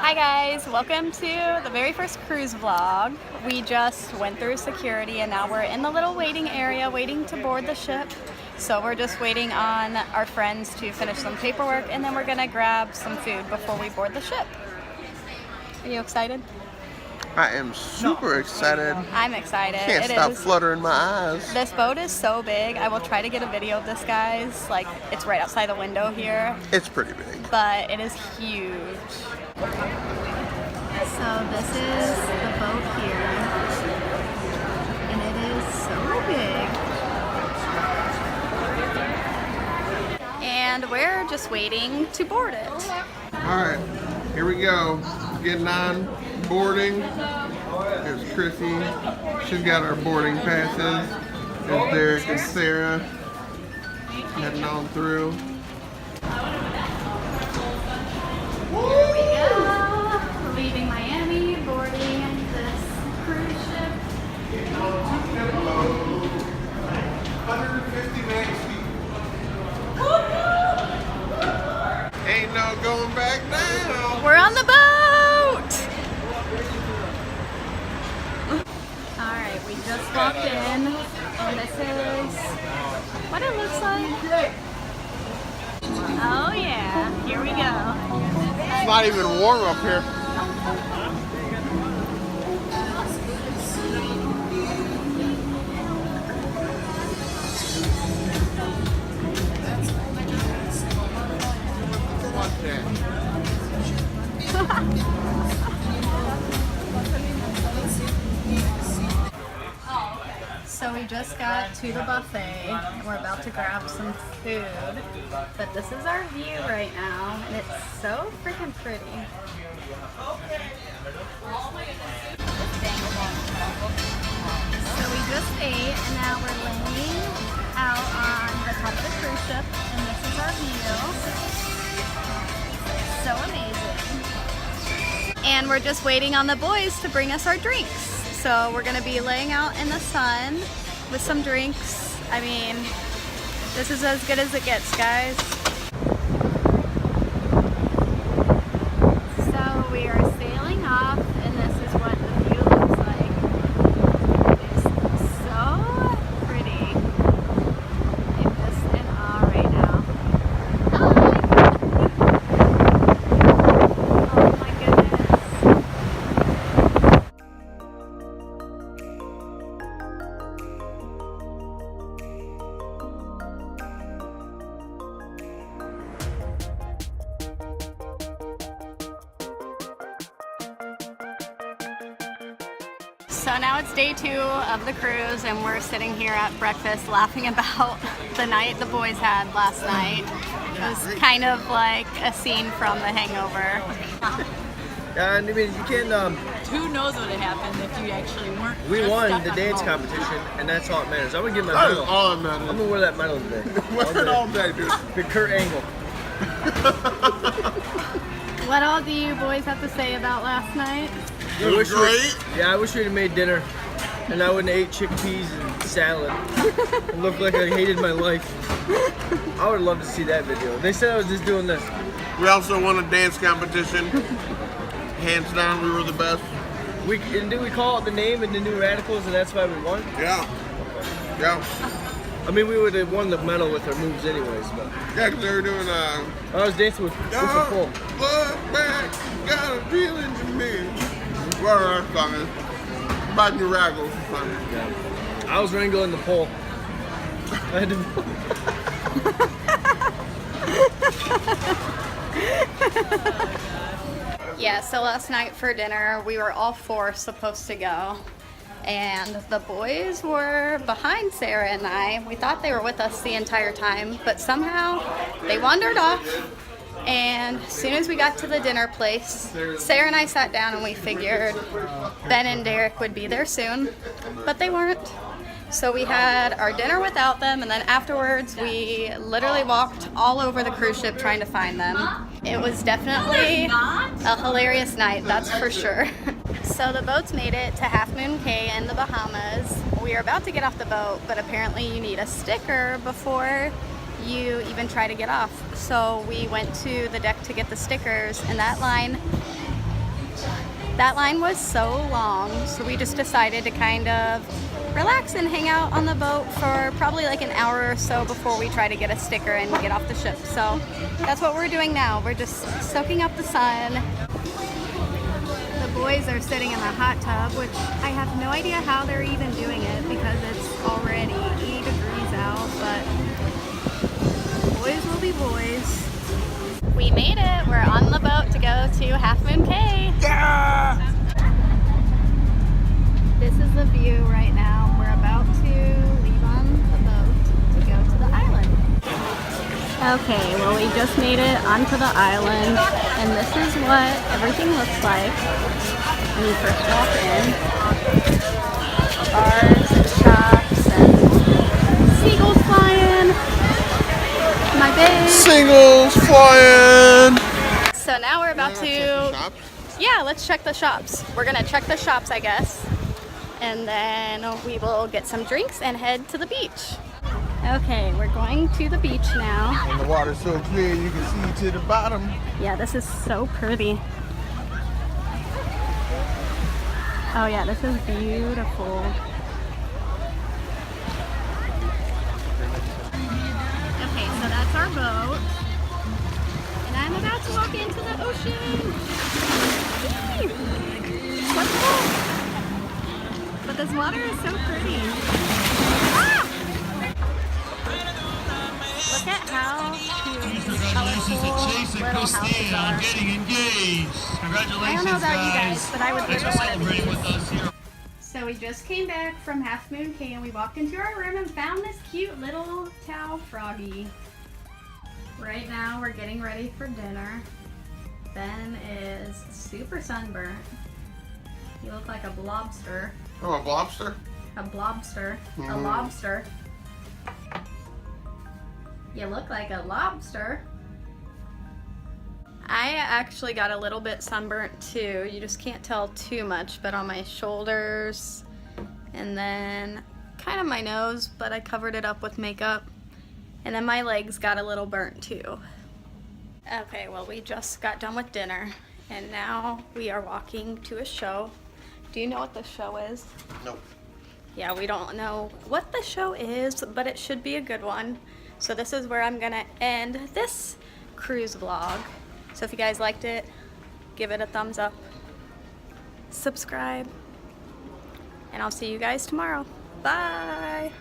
Hi guys, welcome to the very first cruise vlog. We just went through security and now we're in the little waiting area waiting to board the ship. So we're just waiting on our friends to finish some paperwork and then we're gonna grab some food before we board the ship. Are you excited? I am super excited. I'm excited. Can't stop fluttering my eyes. This boat is so big. I will try to get a video of this, guys. Like, it's right outside the window here. It's pretty big. But it is huge. So this is the boat here. And it is so big. And we're just waiting to board it. Alright, here we go. Getting on boarding. There's Chrissy. She's got our boarding passes. There's Derek and Sarah heading on through. Here we go. Leaving Miami, boarding this cruise ship. 150 max feet. Ain't no going back down. We're on the boat! Alright, we just walked in, and this is what it looks like. Oh yeah, here we go. It's not even warm up here. So we just got to the buffet and we're about to grab some food, but this is our view right now and it's so freaking pretty. So we just ate and now we're laying out on the top of the cruise ship and this is our view. So amazing. And we're just waiting on the boys to bring us our drinks. So we're gonna be laying out in the sun with some drinks. I mean, this is as good as it gets, guys. So we are sailing off and this is what the view looks like. It's so pretty. I'm just in awe right now. Oh my goodness. So now it's day 2 of the cruise and we're sitting here at breakfast laughing about the night the boys had last night. It was kind of like a scene from The Hangover. I mean, you can. Who knows what would happen if you actually weren't? We just won stuck the on dance boat. competition, and that's all that matters. I'm gonna get my That is medal. all that matters. I'm gonna wear that medal today. Wear it all day, dude. The Kurt Angle. What all do you boys have to say about last night? It was great. Yeah, I wish we'd have made dinner, and I wouldn't have ate chickpeas and salad. It looked like I hated my life. I would love to see that video. They said I was just doing this. We also won a dance competition. Hands down, we were the best. And did we call it the name and the New Radicals, and that's why we won? Yeah. Yeah. I mean, we would have won the medal with our moves anyways, but Yeah, because they were doing, I was dancing with the pole. Look back, got a feeling to me. Whatever that song is. About New Radicals or something. Yeah. I was wrangling the pole. I had to. Yeah, so last night for dinner, we were all 4 supposed to go. And the boys were behind Sarah and I. We thought they were with us the entire time, but somehow they wandered off. And as soon as we got to the dinner place, Sarah and I sat down and we figured Ben and Derek would be there soon, but they weren't. So we had our dinner without them, and then afterwards we literally walked all over the cruise ship trying to find them. It was definitely a hilarious night, that's for sure. So the boats made it to Half Moon Cay in the Bahamas. We are about to get off the boat, but apparently you need a sticker before you even try to get off. So we went to the deck to get the stickers, and that line That line was so long, so we just decided to kind of relax and hang out on the boat for probably like an hour or so before we try to get a sticker and get off the ship. So that's what we're doing now. We're just soaking up the sun. The boys are sitting in the hot tub, which I have no idea how they're even doing it because it's already 80 degrees out, but boys will be boys. We made it. We're on the boat to go to Half Moon Cay. Yeah! This is the view right now. We're about to leave on the boat to go to the island. Okay, well we just made it onto the island, and this is what everything looks like when you first walk in. Bars and shops and seagulls flying. My babe. Singles flying! So now we're about to... Yeah, let's check the shops. We're gonna check the shops, I guess. And then we will get some drinks and head to the beach. Okay, we're going to the beach now. And the water's so clear you can see to the bottom. Yeah, this is so pretty. Oh yeah, this is beautiful. Okay, so that's our boat. And I'm about to walk into the ocean. Whee! What's that? But this water is so pretty. Ah! Look at how cute these colorful little houses are. Getting engaged. Congratulations, I don't know about you guys, but I would Thanks live for in one of celebrating these. with us here. So we just came back from Half Moon Cay and we walked into our room and found this cute little towel froggy. Right now we're getting ready for dinner. Ben is super sunburnt. You look like a blobster. Oh, a lobster? A blobster. A Mhm. lobster. You look like a lobster. I actually got a little bit sunburnt too. You just can't tell too much, but on my shoulders and then kind of my nose, but I covered it up with makeup. And then my legs got a little burnt too. Okay, well we just got done with dinner and now we are walking to a show. Do you know what the show is? Nope. Yeah, we don't know what the show is, but it should be a good one. So this is where I'm gonna end this cruise vlog. So if you guys liked it, give it a thumbs up, subscribe, and I'll see you guys tomorrow. Bye!